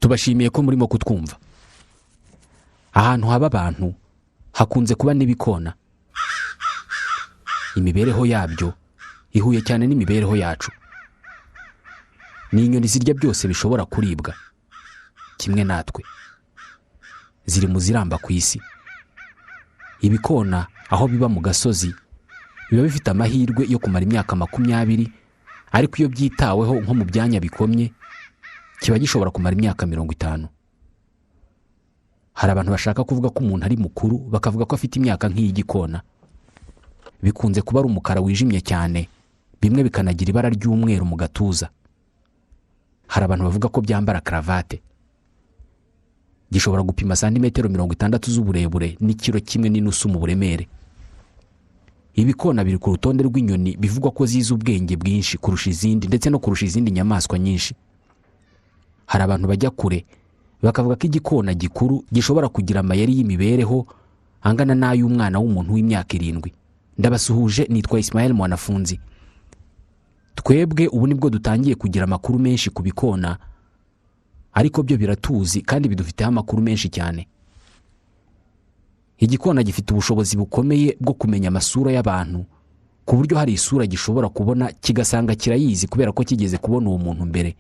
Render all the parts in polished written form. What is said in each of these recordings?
tubashimiye ko murimo kutwumva. Ahantu haba abantu hakunze kuba n'ibikona. Imibereho yabyo ihuye cyane n'imibereho yacu. Ni inyoni zirya byose bishobora kuribwa kimwe natwe. Ziri mu ziramba ku isi. Ibikona aho biba mu gasozi biba bifite amahirwe yo kumara imyaka 20, ariko iyo byitaweho nko mu byanya bikomye kiba gishobora kumara imyaka 50. Hari abantu bashaka kuvuga ko umuntu ari mukuru bakavuga ko afite imyaka nk'iy'igikona. Bikunze kuba ari umukara wijimye cyane, bimwe bikanagira ibara ry'umweru mu gatuza. Hari abantu bavuga ko byambara cravate. Gishobora gupima santimetero 60 z'uburebure n'ikiro 1.5 mu buremere. Ibikona biri ku rutonde rw'inyoni bivugwa ko zizi ubwenge bwinshi kurusha izindi ndetse no kurusha izindi nyamaswa nyinshi. Hari abantu bajya kure bakavuga ko igikona gikuru gishobora kugira amayeri y'imibereho angana n'ay'umwana w'umuntu w'imyaka 7. Ndabasuhuje, nitwa Ismael Mwanafunzi. Twebwe ubu nibwo dutangiye kugira amakuru menshi ku bikona, ariko byo biratuzi kandi bidufiteho amakuru menshi cyane. Igikona gifite ubushobozi bukomeye bwo kumenya amasura y'abantu, ku buryo hari isura gishobora kubona kigasanga kirayizi kubera ko kigeze kubona uwo muntu mbere.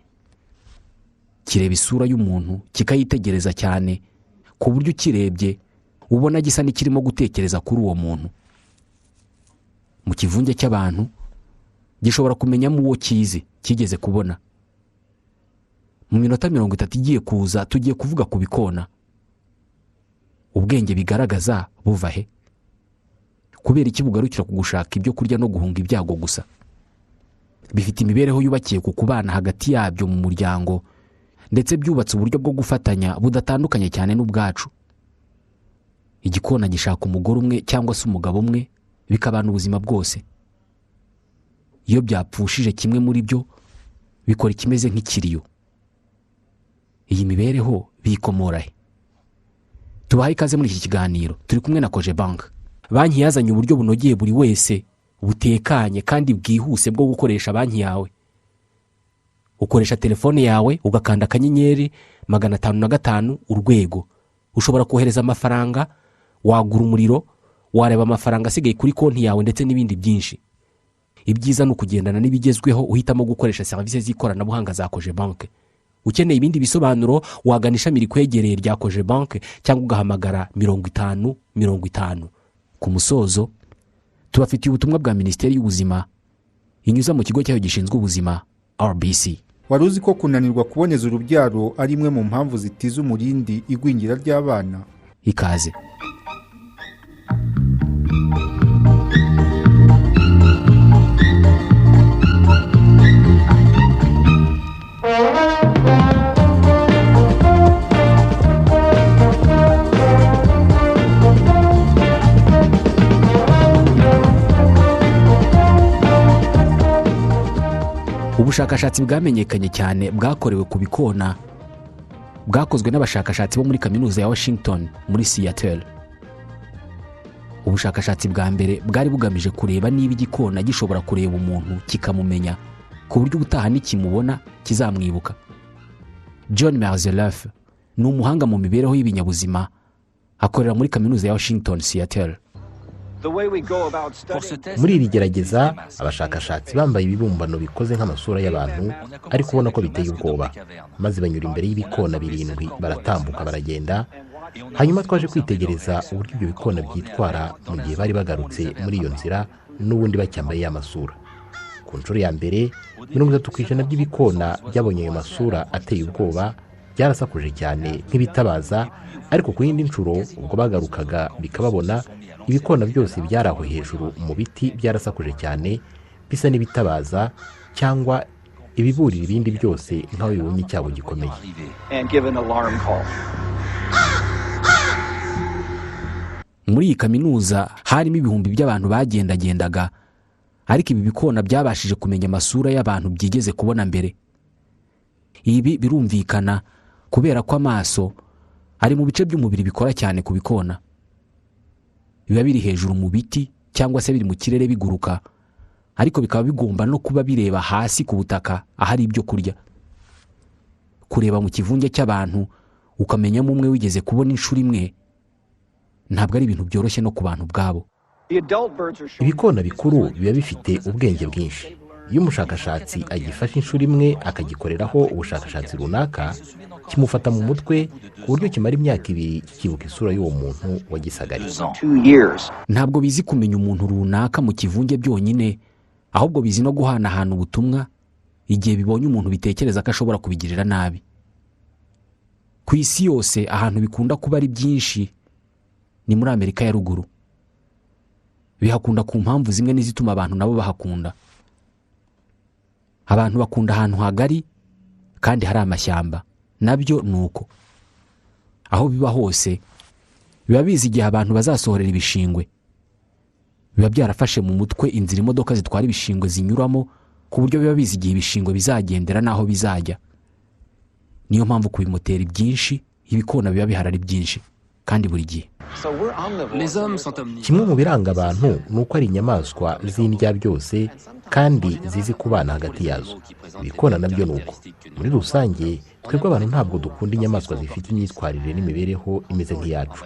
Kireba isura y'umuntu kikayitegereza cyane, ku buryo kirebye ubona gisa n'ikirimo gutekereza kuri uwo muntu. Mu kivunge cy'abantu gishobora kumenyamo uwo kizi kigeze kubona. Mu minota 30 igiye kuza tugiye kuvuga ku bikona. Ubwenge bigaragaza buva he? Kubera iki bugarukira kugushaka ibyo kurya no guhunga ibyago gusa? Bifite imibereho yubakiye ku kubana hagati yabyo mu muryango, ndetse byubatse uburyo bwo gufatanya budatandukanye cyane n'ubwacu. Igikona gishaka umugore umwe cyangwa se umugabo umwe bikabana ubuzima bwose. Iyo byapfushije kimwe muri byo bikora ikimeze nk'ikiriyo. Iyi mibereho bikomora he? Tubahaye ikaze muri iki kiganiro. Turi kumwe na Cogebanque. Banki yazanye uburyo bunogeye buri wese, butekanye kandi bwihuse bwo gukoresha banki yawe. Ukoresha telefone yawe ugakanda akanyenyeri 505 urwego. Ushobora kohereza amafaranga, wagura umuriro, wareba amafaranga asigaye kuri konti yawe ndetse n'ibindi byinshi. Ibyiza no kugendana n'ibigezweho uhitamo gukoresha service z'ikoranabuhanga za Cogebanque. Ukeneye ibindi bisobanuro wagana ishami rikwegereye rya Cogebanque cyangwa ugahamagara 50 Ku musozo tubafitiye ubutumwa bwa Minisiteri y'Ubuzima inyuza mu kigo cyayo gishinzwe ubuzima RBC. Wari uzi ko kunanirwa kuboneza urubyaro ari imwe mu mpamvu zitiza umurindi igwingira ry'abana? Ikaze. Ubushakashatsi bwamenyekanye cyane bwakorewe ku bikona bwakozwe n'abashakashatsi bo muri kaminuza ya Washington muri Seattle. Ubushakashatsi bwa mbere bwari bugamije kureba niba igikona gishobora kureba umuntu kikamumenya ku buryo ubutaha nikimubona kizamwibuka. John Merzelef ni umuhanga mu mibereho y'ibinyabuzima, akorera muri kaminuza ya Washington Seattle. Muri iri gerageza abashakashatsi bambaye ibibumbano bikoze nk'amasura y'abantu ariko ubona ko biteye ubwoba, maze banyura imbere y'ibikona 7 baratambuka baragenda. Hanyuma twaje kwitegereza uburyo ibyo bikona byitwara mu gihe bari bagarutse muri iyo nzira n'ubundi bacyambaye y'amasura. Ku nshuro ya mbere 30% by'ibikona byabonye ayo masura ateye ubwoba, byarasakuje cyane nk'ibitabaza, ariko ku yindi nshuro ubwo bagarukaga bikababona, ibikona byose byaraho hejuru mu biti byarasakuje cyane, bisa n'ibitabaza cyangwa ibiburira ibindi byose nk'aho bibonye icyabo gikomeye. Muri iyi kaminuza harimo ibihumbi by'abantu bagendagendaga, ariko ibi bikona byabashije kumenya amasura y'abantu byigeze kubona mbere. Ibi birumvikana kubera ko amaso ari mu bice by'umubiri bikora cyane ku bikona. Biba biri hejuru mu biti cyangwa se biri mu kirere biguruka, ariko bikaba bigomba no kuba bireba hasi ku butaka ahari ibyo kurya. kureba mu kivunge cy'abantu ukamenyamo umwe wigeze kubona inshuro imwe ntabwo ari ibintu byoroshye no ku bantu ubwabo. ibikona bikuru biba bifite ubwenge bwinshi. iyo umushakashatsi agifashe inshuro imwe akagikoreraho ubushakashatsi runaka, kimufata mu mutwe ku buryo kimara imyaka 2 kikibuka isura y'uwo muntu wagisagariye. Ntabwo bizi kumenya umuntu runaka mu kivunge byonyine, ahubwo bizi no guhanahana ubutumwa igihe bibonye umuntu bitekereza ko ashobora kubigirira nabi. Ku isi yose ahantu bikunda kuba ari byinshi ni muri Amerika ya ruguru. Bihakunda ku mpamvu zimwe n'izituma abantu nabo bahakunda. Abantu bakunda ahantu hagari kandi hari amashyamba, nabyo nuko. Aho biba hose biba bizi igihe abantu bazasohorera ibishingwe. Biba byarafashe mu mutwe inzira imodoka zitwara ibishingwe zinyuramo, ku buryo biba bizi igihe ibishingwe bizagendera naho bizajya. Niyo mpamvu kubimotera byinshi ibikona biba biharari byinshi kandi buri gihe. kimwe mu biranga abantu ni uko ari inyamaswa z'indya byose kandi zizi kubana hagati yazo. ibikona nabyo ni uko. muri rusange twebwe abantu ntabwo dukunda inyamaswa zifite imyitwarire n'imibereho imeze nk'iyacu.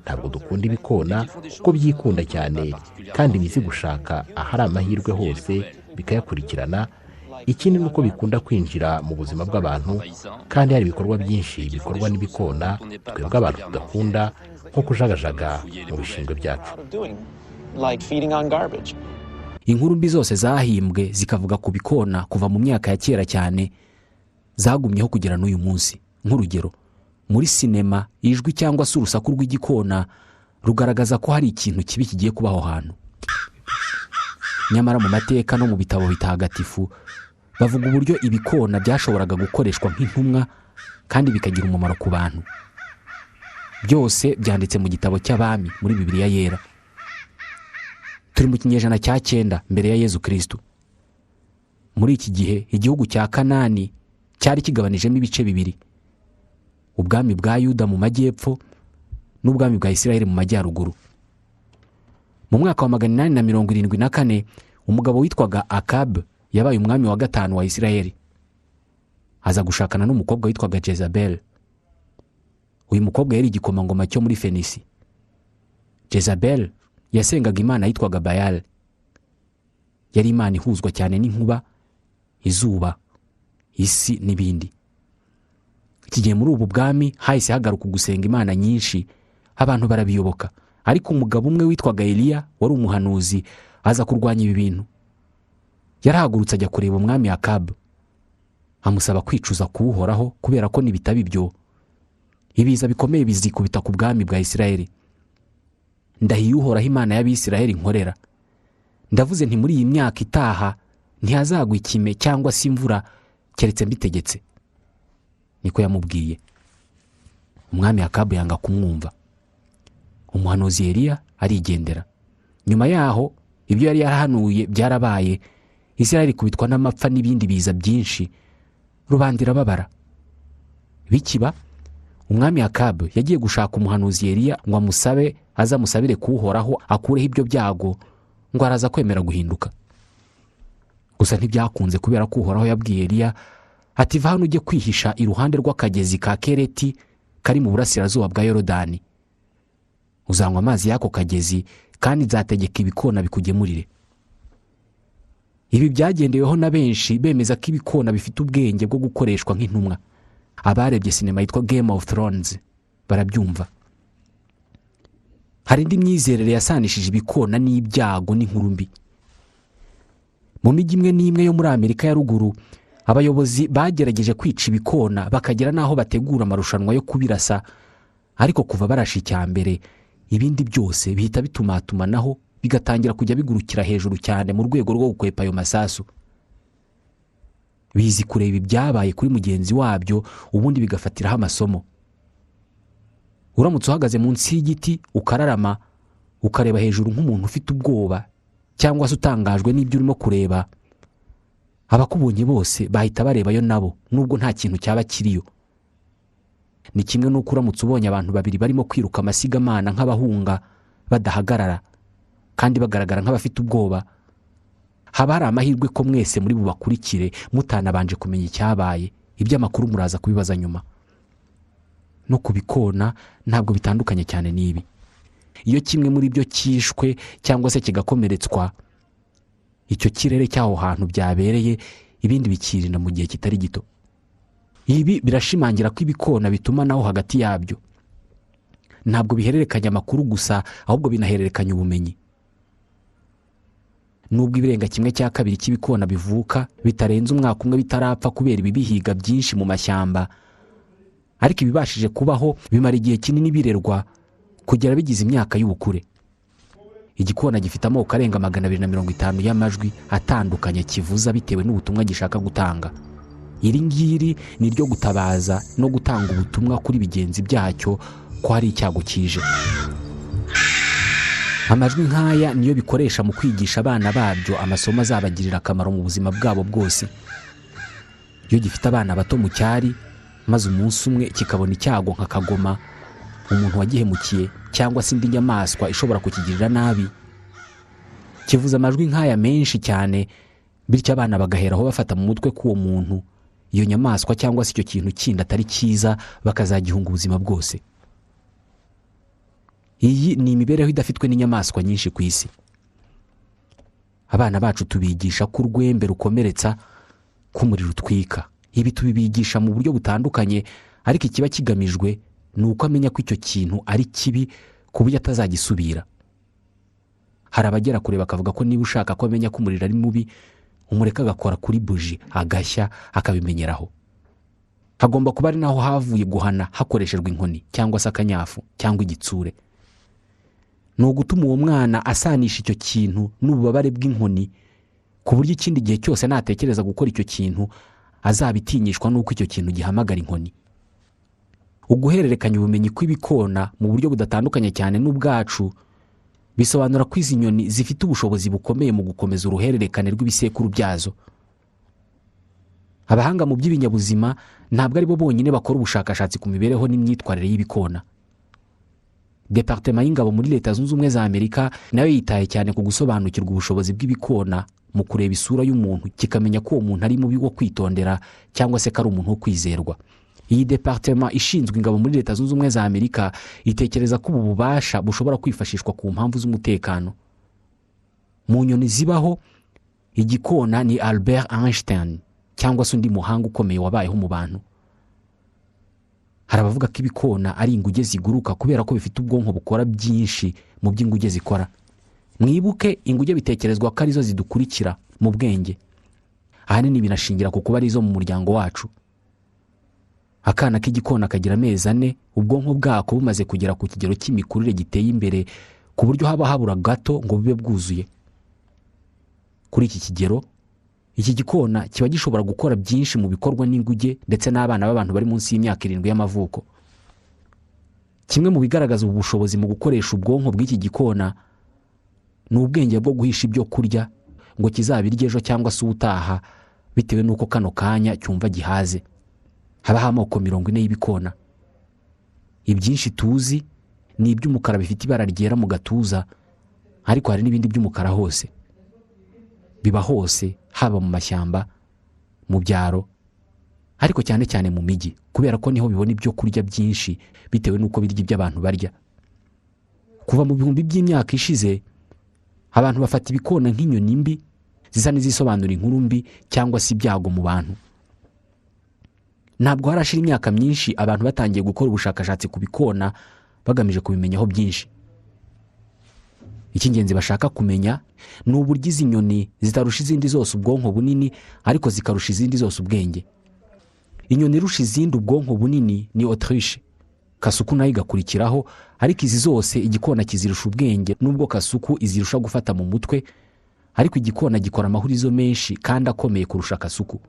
Ntabwo dukunda ibikona kuko byikunda cyane kandi bizi gushaka ahari amahirwe hose bikayakurikirana. Ikindi ni uko bikunda kwinjira mu buzima bw'abantu kandi hari ibikorwa byinshi bikorwa n'ibikona twebwe abantu tudakunda, nko kujagajaga mu bishingwe byacu. Inkuru mbi zose zahimbwe zikavuga ku bikona kuva mu myaka ya kera cyane zagumyeho kugera n'uyu munsi. Nk'urugero, muri sinema ijwi cyangwa se urusaku rw'igikona rugaragaza ko hari ikintu kibi kigiye kubaho hantu. Nyamara mu mateka no mu bitabo bitagatifu bavuga uburyo ibikona byashoboraga gukoreshwa nk'intumwa kandi bikagira umumaro ku bantu. Byose byanditse mu gitabo cy'abami muri Bibiliya yera. Turi mu kinyejana cya 9 mbere ya Yezu Kristo. Muri iki gihe igihugu cya Kanani cyari kigabanijemo ibice bibiri: ubwami bwa Yuda mu majyepfo n'ubwami bwa Isiraheli mu majyaruguru. Mu mwaka wa 874 umugabo witwaga Akab yabaye umwami wa 5 wa Isiraheli. Aza gushakana n'umukobwa witwaga Jezabel. Uyu mukobwa yari igikomangoma cyo muri Fenisi. Jezabel yasengaga imana yitwaga Bayal. Yari imana ihuzwa cyane n'inkuba, izuba, isi n'ibindi. Kigiye muri ubu bwami hahise hagaruka gusenga imana nyinshi, abantu barabiyoboka. Ariko umugabo umwe witwaga Eliya wari umuhanuzi aza kurwanya ibi bintu. Yarahagurutse ajya kureba umwami Akab, amusaba kwicuza kuwuhoraho kubera ko nibitaba ibyo ibiza bikomeye bizikubita ku bwami bwa Isiraheli. Ndahiye uhoraho imana y'Abisiraheli nkorera, ndavuze nti muri iyi myaka itaha ntihazagwa ikime cyangwa se imvura keretse mbitegetse. Niko yamubwiye. Umwami Akab yanga kumwumva. Umuhanuzi Eliya arigendera. Nyuma yaho ibyo yari yarahanuye byarabaye. Isiraheli kubitwa n'amapfa n'ibindi biza byinshi, rubandira babara. Bikiba umwami Akab yagiye gushaka umuhanuzi Eliya ngo amusabe azamusabire kuwuhoraho akureho ibyo byago, ngo araza kwemera guhinduka. Gusa ntibyakunze kubera ko uhoraho yabwiye Eliya ati va hano ujye kwihisha iruhande rw'akagezi ka Kereti kari mu burasirazuba bwa Yorodani. Uzanywa amazi y'ako kagezi kandi nzategeka ibikona bikugemurire. Ibi byagendeweho na benshi bemeza ko ibikona bifite ubwenge bwo gukoreshwa nk'intumwa. Abarebye sinema yitwa Game of Thrones barabyumva. Hari indi myizerere yasanishije ibikona n'ibyago n'inkuru mbi. Mu mijyi imwe n'imwe yo muri Amerika ya ruguru, abayobozi bagerageje kwica ibikona bakagera naho bategura amarushanwa yo kubirasa, ariko kuva barasha icyambere ibindi byose bihita bitumatumanaho bigatangira kujya bigurukira hejuru cyane mu rwego rwo gukwepa ayo masasu. Bizi kureba ibyabaye kuri mugenzi wabyo ubundi bigafatiraho amasomo. Uramutse uhagaze munsi y'igiti ukararama ukareba hejuru nk'umuntu ufite ubwoba cyangwa se utangajwe n'ibyo urimo kureba, abakubonye bose bahita barebayo nabo nubwo nta kintu cyaba kiriyo. Ni kimwe n'uko uramutse ubonye abantu babiri barimo kwiruka amasigamana nk'abahunga badahagarara kandi bagaragara nk'abafite ubwoba, haba hari amahirwe ko mwese muri bubakurikire mutanabanje kumenya icyabaye iby'amakuru muraza kubibaza nyuma. No ku bikona ntabwo bitandukanye cyane n'ibi. Iyo kimwe muri byo cyishwe cyangwa se kigakomeretswa, icyo kirere cy'aho hantu byabereye ibindi bikirinda mu gihe kitari gito. Ibi birashimangira ko ibikona bituma naho hagati yabyo. Ntabwo bihererekanya amakuru gusa, ahubwo binahererekanya ubumenyi. Nubwo ibirenga 1/2 cy'ibikona bivuka bitarenze umwaka umwe bitarapfa kubera ibibihiga byinshi mu mashyamba, ariko ibibashije kubaho bimara igihe kinini birerwa kugera bigize imyaka y'ubukure. Igikona gifite amoko arenga 250 y'amajwi atandukanye kivuza bitewe n'ubutumwa gishaka gutanga. Iri ngiri ni ryo gutabaza no gutanga ubutumwa kuri bigenzi byacyo ko hari icyago kije. Amajwi nk'aya niyo bikoresha mu kwigisha abana babyo amasomo azabagirira akamaro mu buzima bwabo bwose. Iyo gifite abana bato mu cyari, maze umunsi umwe kikabona icyago nka kagoma, umuntu wagihemukiye cyangwa se indi nyamaswa ishobora kukigirira nabi, kivuza amajwi nk'aya menshi cyane, bityo abana bagaheraho bafata mu mutwe ko uwo muntu, iyo nyamaswa cyangwa se icyo kintu kindi atari cyiza, bakazagihunga ubuzima bwose. Iyi ni imibereho idafitwe n'inyamaswa nyinshi ku isi. Abana bacu tubigisha ko urwembe rukomeretsa, ko umuriro utwika. Ibi tubibigisha mu buryo butandukanye, ariko ikiba kigamijwe ni uko amenya ko icyo kintu ari kibi ku buryo atazagisubira. Hari abagera kure bakavuga ko niba ushaka ko amenya ko umuriro ari mubi, umureka agakora kuri buji agashya akabimenyeraho. Hagomba kuba ari naho havuye guhana hakoreshejwe inkoni cyangwa se akanyafu cyangwa igitsure. Ni ugutuma uwo mwana asanisha icyo kintu n'ububabare bw'inkoni, ku buryo ikindi gihe cyose natekereza gukora icyo kintu azabitinyishwa n'uko icyo kintu gihamagara inkoni. Uguhererekanya ubumenyi kw'ibikona mu buryo budatandukanye cyane n'ubwacu bisobanura ko izi nyoni zifite ubushobozi bukomeye mu gukomeza uruhererekane rw'ibisekuru byazo. Abahanga mu by'ibinyabuzima ntabwo ari bo bonyine bakora ubushakashatsi ku mibereho n'imyitwarire y'ibikona. Departement y'ingabo muri Leta Zunze Ubumwe za Amerika nayo yitaye cyane ku gusobanukirwa ubushobozi bw'ibikona mu kureba isura y'umuntu, kikamenya ko uwo muntu ari mubi wo kwitondera cyangwa se ko ari umuntu wo kwizerwa. Iyi departement ishinzwe ingabo muri Leta Zunze Ubumwe za Amerika itekereza ko ubu bubasha bushobora kwifashishwa ku mpamvu z'umutekano. Mu nyoni zibaho, igikona ni Albert Einstein cyangwa se undi muhanga ukomeye wabayeho mu bantu. Hari abavuga ko ibikona ari inguge ziguruka kubera ko bifite ubwonko bukora byinshi mu by'inguge zikora. Mwibuke inguge bitekerezwa ko arizo zidukurikira mu bwenge. Ahanini binashingira ku kuba arizo mu muryango wacu. Akana k'igikona kagira amezi 4, ubwonko bwako bumaze kugera ku kigero cy'imikurire giteye imbere, ku buryo haba habura gato ngo bube bwuzuye. Kuri iki kigero, iki gikona kiba gishobora gukora byinshi mu bikorwa n'inguge ndetse n'abana b'abantu bari munsi y'imyaka 7 y'amavuko. Kimwe mu bigaragaza ubu bushobozi mu gukoresha ubwonko bw'iki gikona ni ubwenge bwo guhisha ibyo kurya ngo kizabirye ejo cyangwa se ubutaha, bitewe n'uko kano kanya cyumva gihaze. Habaho amoko 40 y'ibikona. Ibyinshi tuzi ni iby'umukara bifite ibara ryera mu gatuza, ariko hari n'ibindi by'umukara hose. Biba hose, haba mu mashyamba, mu byaro, ariko cyane cyane mu migi, kubera ko niho bibona ibyo kurya byinshi bitewe n'uko birya ibyo abantu barya. Kuva mu bihumbi by'imyaka ishize, abantu bafata ibikona nk'inyoni mbi zisa n'izisobanura inkuru mbi cyangwa se ibyago mu bantu. Ntabwo harashira imyaka myinshi abantu batangiye gukora ubushakashatsi ku bikona bagamije kubimenyaho byinshi. Icy'ingenzi bashaka kumenya ni uburyo izi nyoni zitarusha izindi zose ubwonko bunini, ariko zikarusha izindi zose ubwenge. Inyoni irusha izindi ubwonko bunini ni Autriche. Kasuku nayo igakurikiraho, ariko izi zose igikona kizirusha ubwenge, nubwo kasuku izirusha gufata mu mutwe, ariko igikona gikora amahurizo menshi kandi akomeye kurusha kasuku.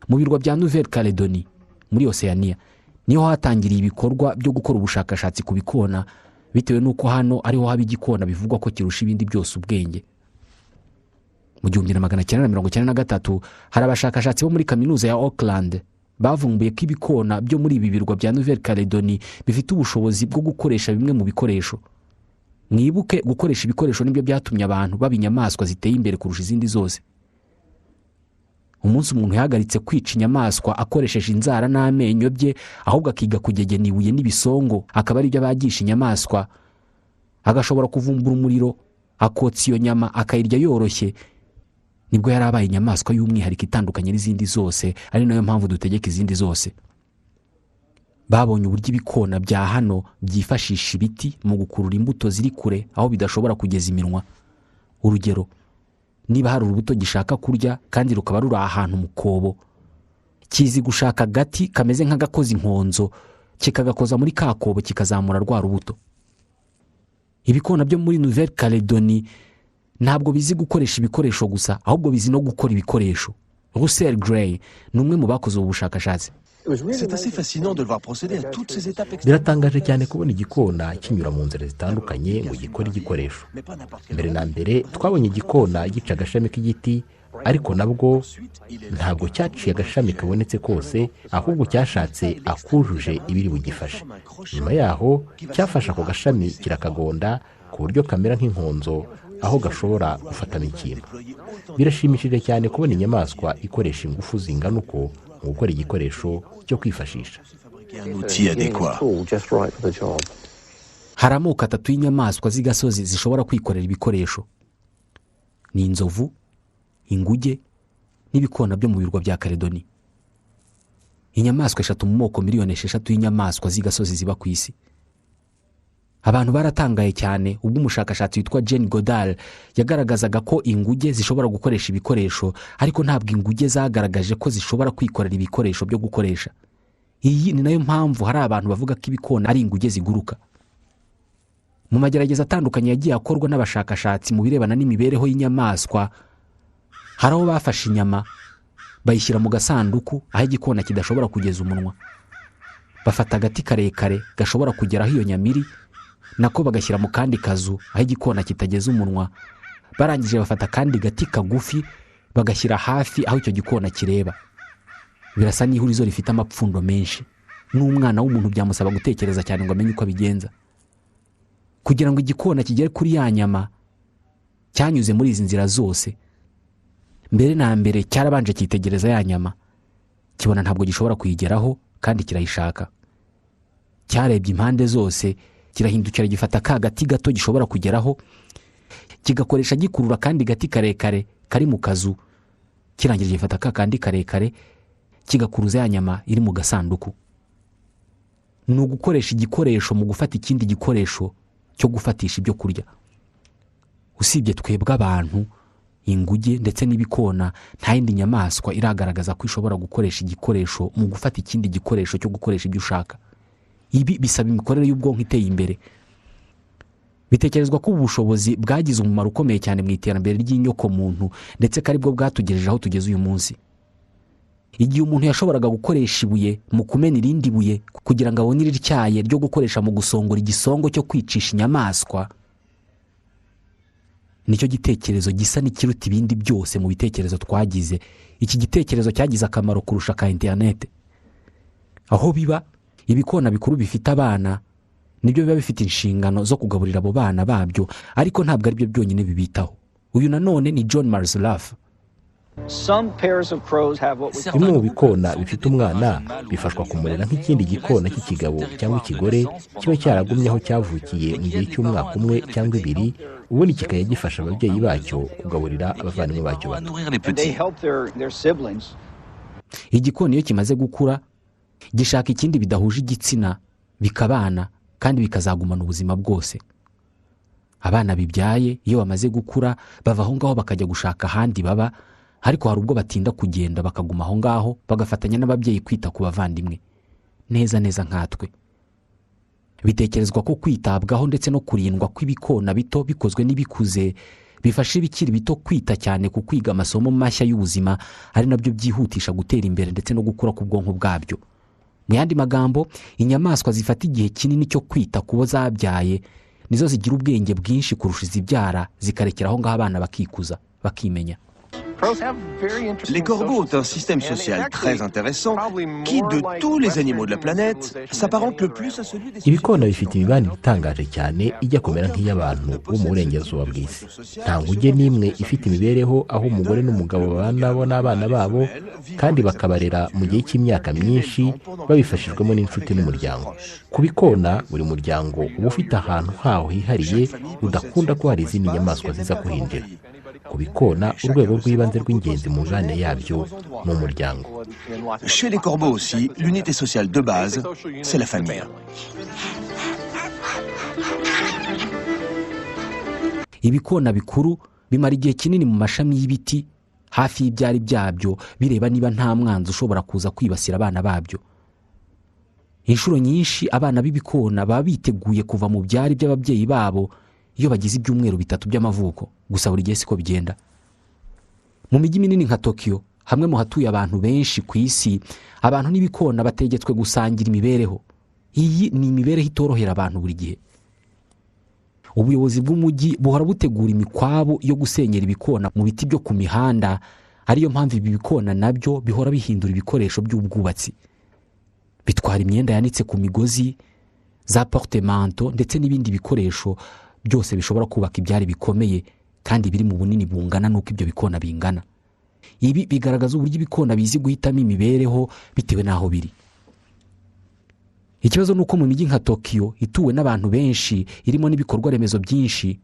Mu birwa bya Nouvelle Calédonie muri Oceania niho hatangiriye ibikorwa byo gukora ubushakashatsi ku bikona, bitewe n'uko hano ariho haba igikona bivugwa ko kirusha ibindi byose ubwenge. Mu 1993 hari abashakashatsi bo muri kaminuza ya Auckland bavumbuye ko ibikona byo muri ibi birwa bya Nouvelle Calédonie bifite ubushobozi bwo gukoresha bimwe mu bikoresho. Mwibuke gukoresha ibikoresho nibyo byatumye abantu baba inyamaswa ziteye imbere kurusha izindi zose. umunsi umuntu yahagaritse kwica inyamaswa akoresheje inzara n'amenyo bye, ahubwo akiga kugegena ibuye n'ibisongo akaba ari byo abagisha inyamaswa, agashobora kuvumbura umuriro akotsa iyo nyama akayirya yoroshye, nibwo yari abaye inyamaswa y'umwihariko itandukanye n'izindi zose, ari nayo mpamvu dutegeka izindi zose. Babonye uburyo ibikona bya hano byifashisha ibiti mu gukurura imbuto ziri kure aho bidashobora kugeza iminwa. Urugero, niba hari urubuto gishaka kurya kandi rukaba ruri ahantu mu kobo, kizi gushaka agati kameze nk'agakoza inkonzo kikagakoza muri ka kobo kikazamura rwa rubuto. Ibikona byo muri Nouvelle Calédonie ntabwo bizi gukoresha ibikoresho gusa, ahubwo bizi no gukora ibikoresho. Russell Gray ni umwe mu bakoze ubu bushakashatsi. Biratangaje cyane kubona igikona kinyura mu nzira zitandukanye ngo gikore igikoresho. Mbere na mbere twabonye igikona gica agashami k'igiti, ariko nabwo ntabwo cyaciye agashami kabonetse kose, ahubwo cyashatse akujuje ibiri bugifashe. Nyuma yaho cyafashe ako gashami kirakagonda ku buryo kamera nk'inkonzo aho gashobora gufatamo ikintu. Birashimishije cyane kubona inyamaswa ikoresha ingufu zingana uko mu gukora igikoresho cyo kwifashisha. Hari amoko 3 y'inyamaswa z'igasozi zishobora kwikorera ibikoresho: ni inzovu, inguge n'ibikona byo mu birwa bya Calédonie. Inyamaswa 3 mu moko miliyoni 6 y'inyamaswa z'igasozi ziba ku isi. Abantu baratangaye cyane ubwo umushakashatsi witwa Jane Goodall yagaragazaga ko inguge zishobora gukoresha ibikoresho, ariko ntabwo inguge zagaragaje ko zishobora kwikorera ibikoresho byo gukoresha. Iyi ni nayo mpamvu hari abantu bavuga ko ibikona ari inguge ziguruka. Mu magerageza atandukanye yagiye akorwa n'abashakashatsi mu birebana n'imibereho y'inyamaswa, hari aho bafashe inyama bayishyira mu gasanduku aho igikona kidashobora kugeza umunwa. Bafata agati karekare gashobora kugeraho iyo nyamiri, nako bagashyira mu kandi kazu aho igikona kitageza umunwa. Barangije bafata kandi gati kagufi bagashyira hafi aho icyo gikona kireba. Birasa n'ihurizo rifite amapfundo menshi. N'umwana w'umuntu byamusaba gutekereza cyane ngo amenye uko abigenza. Kugira ngo igikona kigere kuri ya nyama, cyanyuze muri izi nzira zose. Mbere na mbere cyarabanje cyitegereza ya nyama, kibona ntabwo gishobora kuyigeraho kandi kirayishaka. Cyarebye impande zose, kirahindukira gifata ka gati gato gishobora kugeraho, kigakoresha gikurura kandi gati karekare kari mu kazu. Kirangije gifata ka kandi karekare kigakuruza ya nyama iri mu gasanduku. Ni ugukoresha igikoresho mu gufata ikindi gikoresho cyo gufatisha ibyo kurya. Usibye twebwe abantu, inguge ndetse n'ibikona, nta yindi nyamaswa iragaragaza ko ishobora gukoresha igikoresho mu gufata ikindi gikoresho cyo gukoresha ibyo ushaka. Ibi bisaba imikorere y'ubwonko iteye imbere. Bitekerezwa ko ubushobozi bwagize umumaro ukomeye cyane mu iterambere ry'inyoko muntu, ndetse ko aribwo bwatugejeje aho tugeze uyu munsi. Igihe umuntu yashoboraga gukoresha ibuye mu kumena irindi buye kugira ngo abone irityaye ryo gukoresha mu gusongora igisongo cyo kwicisha inyamaswa, nicyo gitekerezo gisa n'ikiruta ibindi byose mu bitekerezo twagize. Iki gitekerezo cyagize akamaro kurusha ka internet. Aho biba ibikona bikuru bifite abana, nibyo biba bifite inshingano zo kugaburira abo bana babyo, ariko ntabwo ari byo byonyine bibitaho. Uyu nanone ni John Marzlaff. Bimwe mu bikona bifite umwana bifashwa kumurera nk'ikindi gikona cy'ikigabo cyangwa ikigore kiba cyaragumye aho cyavukiye mu gihe cy'umwaka umwe cyangwa 2, ubundi kikajya gifasha ababyeyi bacyo kugaburira abavandimwe bacyo bato. Igikona iyo kimaze gukura gishaka ikindi bidahuje igitsina, bikabana kandi bikazagumana ubuzima bwose. Abana bibyaye iyo bamaze gukura bava aho ngaho bakajya gushaka ahandi baba, ariko hari ubwo batinda kugenda bakaguma aho ngaho bagafatanya n'ababyeyi kwita ku bavandimwe neza nkatwe. Bitekerezwa ko kwitabwaho ndetse no kurindwa kw'ibikona bito bikozwe n'ibikuze bifasha ibikiri bito kwita cyane ku kwiga amasomo mashya y'ubuzima, ari nabyo byihutisha gutera imbere ndetse no gukura ku bwonko bwabyo. Mu yandi magambo, inyamaswa zifata igihe kinini cyo kwita ku bo zabyaye nizo zigira ubwenge bwinshi kurusha izibyara zikarekera aho ngaho abana bakikuza bakimenya. Les corbeaux ont un système social très intéressant qui, de tous les animaux de la planète, s'apparente le plus à celui des ibikona bifite imibanire itangaje cyane ijya kumera nk'iy'abantu bo mu burengerazuba bw'isi. Nta nguge n'imwe ifite imibereho aho umugore n'umugabo babana bo n'abana babo kandi bakabarera mu gihe cy'imyaka myinshi babifashijwemo n'inshuti n'umuryango. Ku bikona buri muryango uba ufite ahantu hawo hihariye udakunda ko hari izindi nyamaswa ziza kuhinjira. Ku bikona urwego rw'ibanze rw'ingenzi mu mibanire yabyo ni umuryango. Chez les corbeaux aussi, l'unité sociale de base, c'est la famille. Ibikona bikuru bimara igihe kinini mu mashami y'ibiti hafi y'ibyari byabyo bireba niba nta mwanzi ushobora kuza kwibasira abana babyo. Inshuro nyinshi abana b'ibikona baba biteguye kuva mu byari by'ababyeyi babo iyo bagize ibyumweru 3 by'amavuko. Gusa buri gihe siko bigenda. Mu mijyi minini nka Tokyo, hamwe mu hatuye abantu benshi ku isi, abantu n'ibikona bategetswe gusangira imibereho. Iyi ni imibereho itorohera abantu buri gihe. Ubuyobozi bw'umujyi buhora butegura imikwabo yo gusenyera ibikona mu biti byo ku mihanda, ariyo mpamvu ibi bikona nabyo bihora bihindura ibikoresho by'ubwubatsi. Bitwara imyenda yanitse ku migozi, za portemanto ndetse n'ibindi bikoresho byose bishobora kubaka ibyari bikomeye kandi biri mu bunini bungana n'uko ibyo bikona bingana. Ibi bigaragaza uburyo ibikona bizi guhitamo imibereho bitewe n'aho biri. Ikibazo nuko mu mijyi nka Tokyo ituwe n'abantu benshi irimo n'ibikorwa remezo byinshi,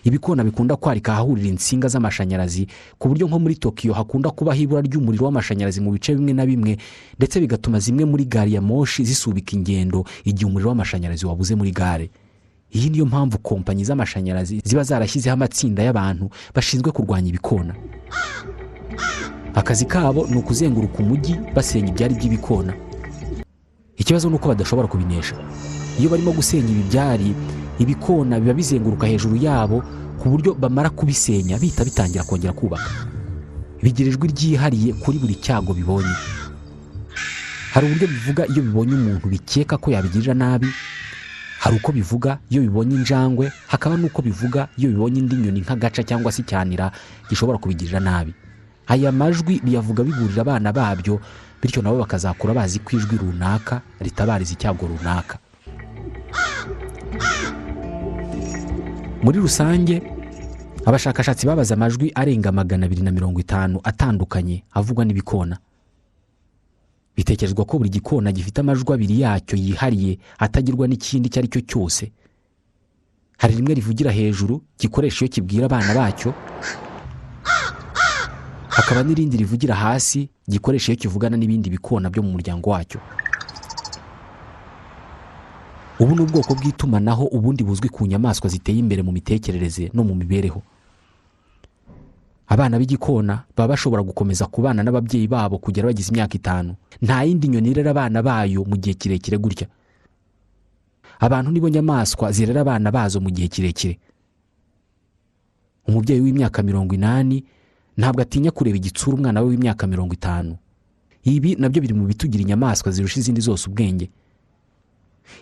ibikona bikunda kwarika ahahurira insinga z'amashanyarazi, ku buryo nko muri Tokyo hakunda kuba ibura ry'umuriro w'amashanyarazi mu bice bimwe na bimwe, ndetse bigatuma zimwe muri gari ya moshi zisubika ingendo igihe umuriro w'amashanyarazi wabuze muri gare. Iyi niyo mpamvu kompanyi z'amashanyarazi ziba zarashyizeho amatsinda y'abantu bashinzwe kurwanya ibikona. Akazi kabo ni ukuzenguruka umujyi basenya ibyari by'ibikona. Ikibazo nuko badashobora kubinesha. Iyo barimo gusenya ibi byari, ibikona biba bizenguruka hejuru yabo ku buryo bamara kubisenya bita bitangira kongera kubaka. Bigira ijwi ryihariye kuri buri cyago bibonye. Hari uburyo bivuga iyo bibonye umuntu bikeka ko yabigirira nabi, hari uko bivuga iyo bibonye injangwe, hakaba nuko bivuga iyo bibonye indi nyoni nk'agaca cyangwa se icyanira gishobora kubigirira nabi. Aya majwi biyavuga biburira abana babyo, bityo nabo bakazakura bazi ko ijwi runaka ritabariza icyago runaka. Muri rusange, abashakashatsi babaza amajwi arenga 250 atandukanye avugwa n'ibikona. Bitekerezwa ko buri gikona gifite amajwi abiri yacyo yihariye atagirwa n'ikindi cyari cyo cyose. Hari rimwe rivugira hejuru gikoresha iyo kibwira abana bacyo, hakaba n'irindi rivugira hasi gikoresha iyo kivugana n'ibindi bikona byo mu muryango wacyo. Ubu ni ubwoko bw'itumanaho ubundi buzwi ku nyamaswa ziteye imbere mu mitekerereze no mu mibereho. Abana b'igikona baba bashobora gukomeza kubana n'ababyeyi babo kugera bagize imyaka 5. Nta yindi nyoni irera abana bayo mu gihe kirekire gutya. Abantu nibo nyamaswa zirera abana bazo mu gihe kirekire. Umubyeyi w'imyaka 80 ntabwo atinya kureba igitsura umwana we w'imyaka 50. Ibi nabyo biri mu bitugira inyamaswa zirusha izindi zose ubwenge.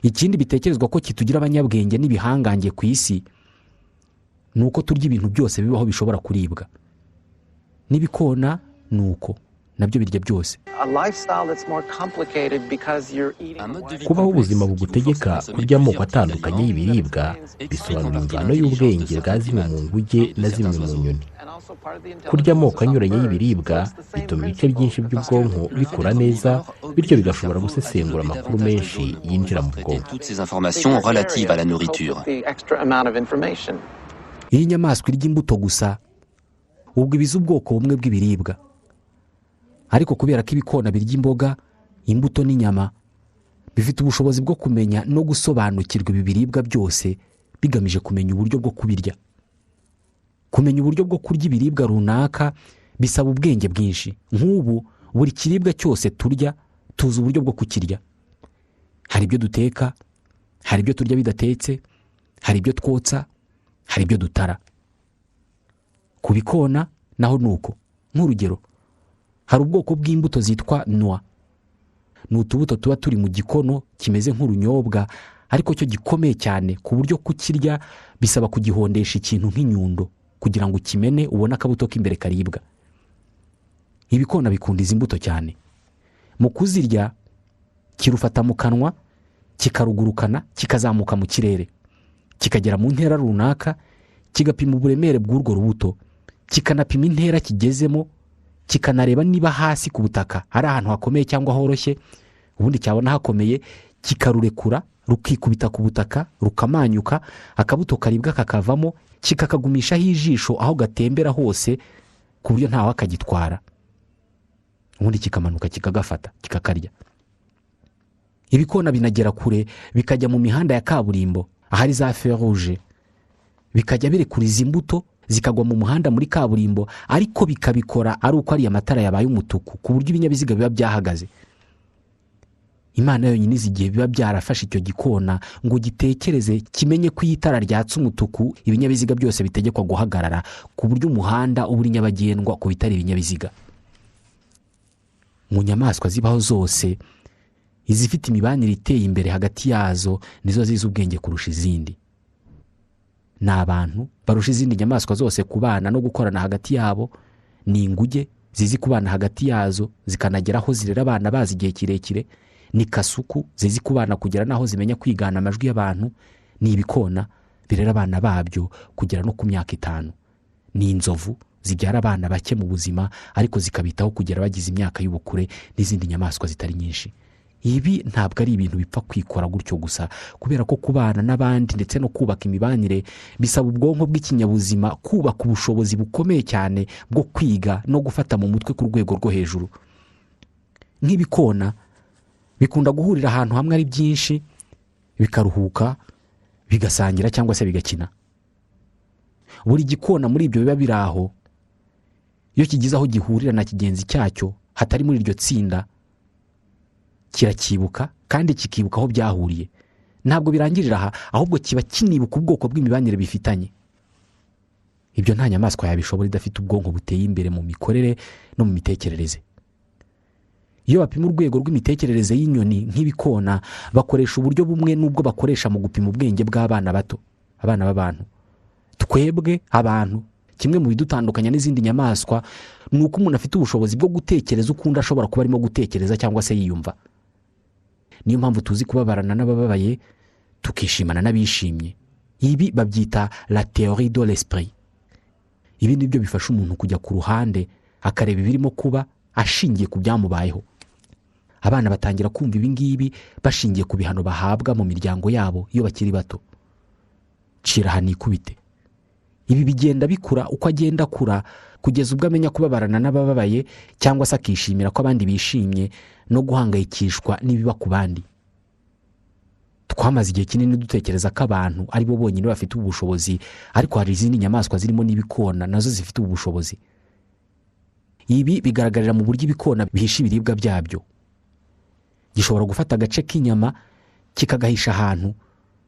Ikindi bitekerezwa ko kitugira abanyabwenge n'ibihangange ku isi nuko turya ibintu byose bibaho bishobora kuribwa. N'ibikona nuko nabyo birya byose. Kubaho ubuzima bugutegeka kurya amoko atandukanye y'ibiribwa bisobanura imvano y'ubwenge bwa zimwe mu nguge na zimwe mu nyoni. Kurya amoko anyuranye y'ibiribwa bituma ibice byinshi by'ubwonko bikura neza, bityo bigashobora gusesengura amakuru menshi yinjira mu bwonko. Iyi nyamaswa irya imbuto gusa, ubwo ibiza ubwoko bumwe bw'ibiribwa. Ariko kubera ko ibikona birya imboga, imbuto n'inyama, bifite ubushobozi bwo kumenya no gusobanukirwa ibi biribwa byose bigamije kumenya uburyo bwo kubirya. Kumenya uburyo bwo kurya ibiribwa runaka bisaba ubwenge bwinshi. Nk'ubu buri kiribwa cyose turya tuzi uburyo bwo kukirya. Hari ibyo duteka, hari ibyo turya bidatetse, hari ibyo twotsa, hari ibyo dutara. Ku bikona naho nuko. Nk'urugero, hari ubwoko bw'imbuto zitwa noix. Ni utubuto tuba turi mu gikono kimeze nk'urunyobwa, ariko cyo gikomeye cyane ku buryo kukirya bisaba kugihondesha ikintu nk'inyundo kugira ngo ukimene ubone akabuto k'imbere karibwa. ibikona bikunda izi mbuto cyane. Mu kuzirya kirufata mu kanwa, kikarugurukana, kikazamuka mu kirere, kikagera mu ntera runaka, kigapima uburemere bw'urwo rubuto, kikanapima intera kigezemo, kikanareba niba hasi ku butaka hari ahantu hakomeye cyangwa horoshye, ubundi cyabona hakomeye kikarurekura, rukikubita ku butaka, rukamanyuka, akabuto karibwa kakavamo, kikakagumishaho ijisho aho gatembera hose ku buryo ntawe akagitwara, ubundi kikamanuka kikagafata kikakarya. Ibikona binagera kure, bikajya mu mihanda ya kaburimbo ahari za feu rouge, bikajya birekuriza imbuto zikagwa mu muhanda muri kaburimbo, ariko bikabikora ari uko ari amatara yabaye umutuku ku buryo ibinyabiziga biba byahagaze. Imana yonyine izi igihe biba byarafashe icyo gikona ngo gitekereze, kimenye ko itara ryatse umutuku ibinyabiziga byose bitegekwa guhagarara ku buryo umuhanda uba uri nyabagendwa ku bitari ibinyabiziga. Mu nyamaswa zibaho zose, izifite imibanire iteye imbere hagati yazo nizo zizi ubwenge kurusha izindi. Ni abantu barusha izindi nyamaswa zose kubana no gukorana hagati yabo. Ni inguge zizi kubana hagati yazo zikanageraho zirera abana bazi igihe kirekire. Ni kasuku zizi kubana kugera naho zimenya kwigana amajwi y'abantu. Ni ibikona birera abana babyo kugera no ku myaka 5. Ni inzovu zibyara abana bake mu buzima ariko zikabitaho kugera bagize imyaka y'ubukure, n'izindi nyamaswa zitari nyinshi. Ibi ntabwo ari ibintu bipfa kwikora gutyo gusa, kubera ko kubana n'abandi ndetse no kubaka imibanire bisaba ubwonko bw'ikinyabuzima kubaka ubushobozi bukomeye cyane bwo kwiga no gufata mu mutwe ku rwego rwo hejuru. Nk'ibikona bikunda guhurira ahantu hamwe ari byinshi, bikaruhuka, bigasangira cyangwa se bigakina. Buri gikona muri ibyo biba biri aho, iyo kigize aho gihurira na kigenzi cyacyo hatari muri iryo tsinda, kirakibuka kandi kikibuka aho byahuriye. Ntabwo birangirira aha, ahubwo kiba kinibuka ubwoko bw'imibanire bifitanye. Ibyo nta nyamaswa yabishobora idafite ubwonko buteye imbere mu mikorere no mu mitekerereze. Iyo bapima urwego rw'imitekerereze y'inyoni nk'ibikona, bakoresha uburyo bumwe n'ubwo bakoresha mu gupima ubwenge bw'abana bato, abana b'abantu. Twebwe abantu, kimwe mu bidutandukanya n'izindi nyamaswa ni uko umuntu afite ubushobozi bwo gutekereza ukundi ashobora kuba arimo gutekereza cyangwa se yiyumva. Niyo mpamvu tuzi kubabarana n'abababaye, tukishimana n'abishimye. Ibi babyita la théorie de l'esprit. Ibi nibyo bifasha umuntu kujya ku ruhande akareba ibirimo kuba ashingiye ku byamubayeho. Abana batangira kumva ibi ngibi bashingiye ku bihano bahabwa mu miryango yabo iyo bakiri bato. Cira hanikubite. Ibi bigenda bikura uko agenda akura kugeza ubwo amenya kubabarana n'abababaye cyangwa se akishimira ko abandi bishimye no guhangayikishwa n'ibiba ku bandi. Twamaze igihe kinini dutekereza ko abantu ari bo bonyine bafite ubushobozi, ariko hari izindi nyamaswa zirimo n'ibikona nazo zifite ubushobozi. Ibi bigaragarira mu buryo ibikona bihisha ibiribwa byabyo. Gishobora gufata agace k'inyama kikagahisha ahantu,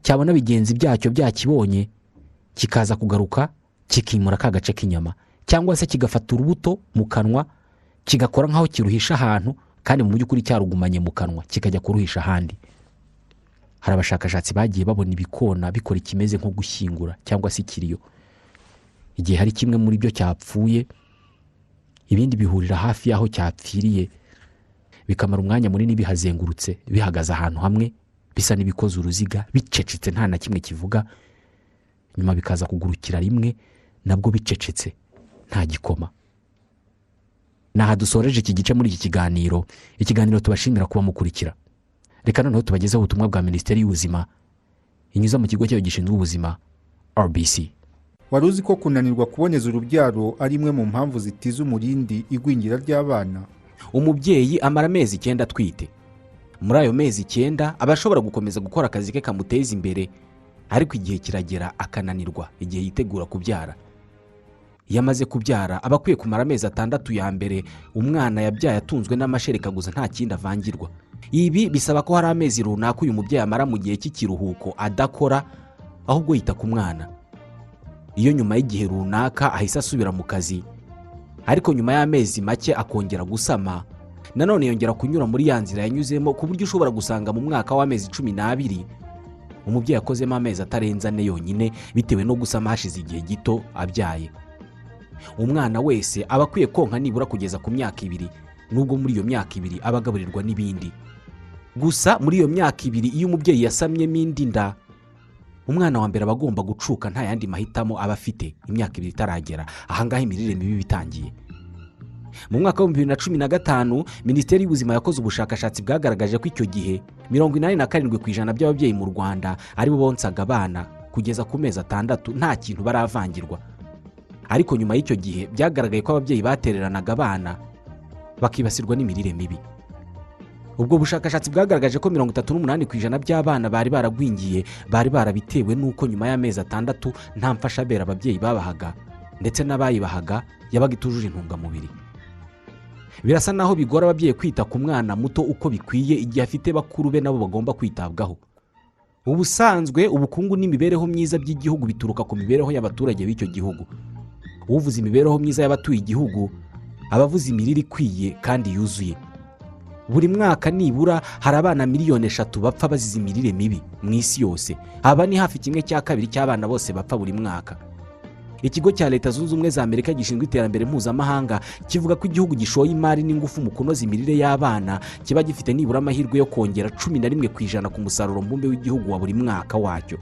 cyabona bigenzi byacyo byakibonye, kikaza kugaruka kikimura ka gace k'inyama, cyangwa se kigafata urubuto mu kanwa kigakora nkaho kiruhisha ahantu kandi mu by'ukuri cyarugumanye mu kanwa kikajya kuruhisha ahandi. Hari abashakashatsi bagiye babona ibikona bikora ikimeze nko gushyingura cyangwa se ikiriyo. Igihe hari kimwe muri byo cyapfuye, ibindi bihurira hafi y'aho cyapfiriye, bikamara umwanya munini bihazengurutse, bihagaze ahantu hamwe, bisa n'ibikoze uruziga, bicecetse nta na kimwe kivuga. Nyuma bikaza kugurukira rimwe, nabwo bicecetse nta gikoma. Naha dusoreje iki gice muri iki kiganiro. Ikiganiro tubashimira kuba mukurikira. Reka noneho tubagezeho ubutumwa bwa Minisiteri y'Ubuzima inyuza mu kigo cyayo gishinzwe ubuzima RBC. Wari uzi ko kunanirwa kuboneza urubyaro ari imwe mu mpamvu zitiza umurindi igwingira ry'abana? Umubyeyi amara amezi 9 atwite. Muri ayo mezi 9 aba ashobora gukomeza gukora akazi ke kamuteza imbere, ariko igihe kiragera akananirwa igihe yitegura kubyara. Iyo amaze kubyara aba akwiye kumara amezi 6 ya mbere umwana yabyaye atunzwe n'amashereka gusa nta kindi avangirwa. Ibi bisaba ko hari amezi runaka uyu mubyeyi amara mu gihe cy'ikiruhuko adakora, ahubwo yita ku mwana. Iyo nyuma y'igihe runaka ahise asubira mu kazi, ariko nyuma y'amezi make akongera gusama, nanone yongera kunyura muri ya nzira yanyuzemo, ku buryo ushobora gusanga mu mwaka w'amezi 12 umubyeyi akozemo amezi atarenza 4 yonyine bitewe no gusama hashize igihe gito abyaye. umwana wese aba akwiye konka nibura kugeza ku myaka 2, nubwo muri iyo myaka 2 aba agaburirwa n'ibindi. Gusa muri iyo myaka 2 iyo umubyeyi yasamyemo indi nda, umwana wa mbere aba agomba gucuka nta yandi mahitamo aba afite, imyaka 2 itaragera. Ahangaha imirire mibi bitangiye. Mu mwaka wa 2015 Minisiteri y'Ubuzima yakoze ubushakashatsi bwagaragaje ko icyo gihe 87% by'ababyeyi mu Rwanda ari bo bonsaga abana kugeza ku mezi 6 nta kintu baravangirwa. Ariko nyuma y'icyo gihe byagaragaye ko ababyeyi batereranaga abana bakibasirwa n'imirire mibi. Ubwo bushakashatsi bwagaragaje ko 38% by'abana bari baragwingiye bari barabitewe n'uko nyuma y'amezi 6 nta mfashabera ababyeyi babahaga, ndetse n'abayibahaga yabaga itujuje intungamubiri. Birasa naho bigora ababyeyi kwita ku mwana muto uko bikwiye igihe afite bakuru be nabo bagomba kwitabwaho. Ubusanzwe ubukungu n'imibereho myiza by'igihugu bituruka ku mibereho y'abaturage b'icyo gihugu. Uvuze imibereho myiza y'abatuye igihugu abavuze imirire ikwiye kandi yuzuye. Buri mwaka nibura hari abana miliyoni 3 bapfa bazize imirire mibi mu isi yose. Aba ni hafi 1/2 cy'abana bose bapfa buri mwaka. Ikigo cya Leta Zunze Ubumwe za Amerika gishinzwe iterambere mpuzamahanga kivuga ko igihugu gishoye imari n'ingufu mu kunoza imirire y'abana kiba gifite nibura amahirwe yo kongera 11% ku musaruro mbumbe w'igihugu wa buri mwaka wacyo.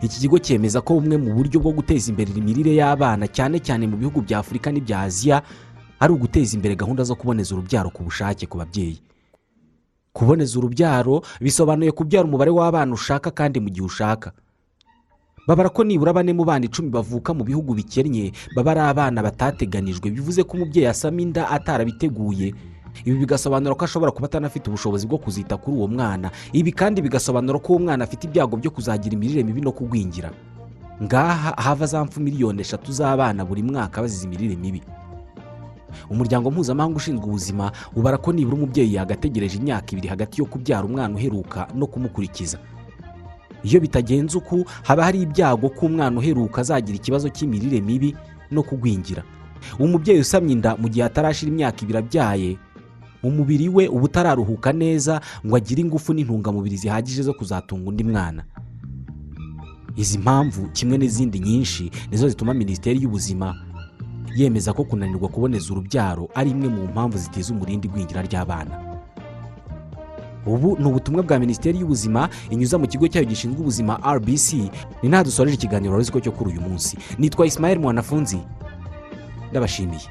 Iki kigo cyemeza ko bumwe mu buryo bwo guteza imbere imirire y'abana cyane cyane mu bihugu bya Afurika n'ibya Aziya ari uguteza imbere gahunda zo kuboneza urubyaro ku bushake ku babyeyi. Kuboneza urubyaro bisobanuye kubyara umubare w'abana ushaka kandi mu gihe ushaka. Babara ko nibura 4 mu bana 10 bavuka mu bihugu bikennye baba ari abana batateganijwe, bivuze ko umubyeyi asama inda atarabiteguye. Ibi bigasobanura ko ashobora kuba atanafite ubushobozi bwo kuzita kuri uwo mwana. Ibi kandi bigasobanura ko uwo mwana afite ibyago byo kuzagira imirire mibi no kugwingira. Ngaha hava za mfu miliyoni 3 z'abana buri mwaka bazize imirire mibi. Umuryango mpuzamahanga ushinzwe ubuzima ubara ko nibura umubyeyi yagategereje imyaka 2 hagati yo kubyara umwana uheruka no kumukurikiza. Iyo bitagenze uko haba hari ibyago ko umwana uheruka azagira ikibazo cy'imirire mibi no kugwingira. Umubyeyi usamye inda mu gihe atarashira imyaka 2 abyaye, umubiri we uba utararuhuka neza ngo agire ingufu n'intungamubiri zihagije zo kuzatunga undi mwana. Izi mpamvu kimwe n'izindi nyinshi nizo zituma Minisiteri y'Ubuzima yemeza ko kunanirwa kuboneza urubyaro ari imwe mu mpamvu ziteza umurindi gwingira ry'abana. Ubu ni ubutumwa bwa Minisiteri y'Ubuzima inyuza mu kigo cyayo gishinzwe ubuzima RBC. Ni nta dusoreje ikiganiro roziko cyo kuri uyu munsi. Nitwa Ismael Mwanafunzi. Ndabashimiye.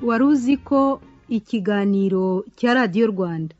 Waruzi ko ikiganiro cya Radio Rwanda